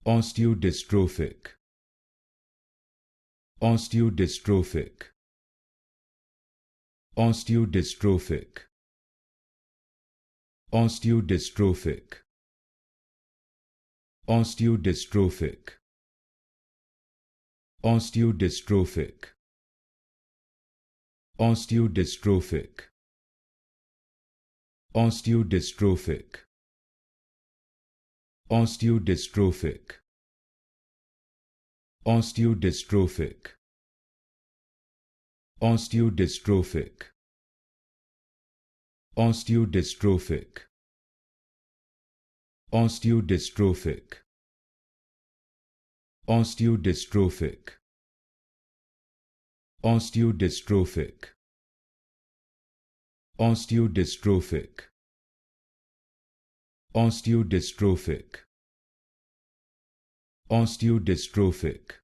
Osteodystrophic. Osteodystrophic. Osteodystrophic. Osteodystrophic. Osteodystrophic. Osteodystrophic. Osteodystrophic. Osteodystrophic. Osteodystrophic. Osteodystrophic. Osteodystrophic. Osteodystrophic. Osteodystrophic. Osteodystrophic. Osteodystrophic. Osteodystrophic. Osteodystrophic. Osteodystrophic.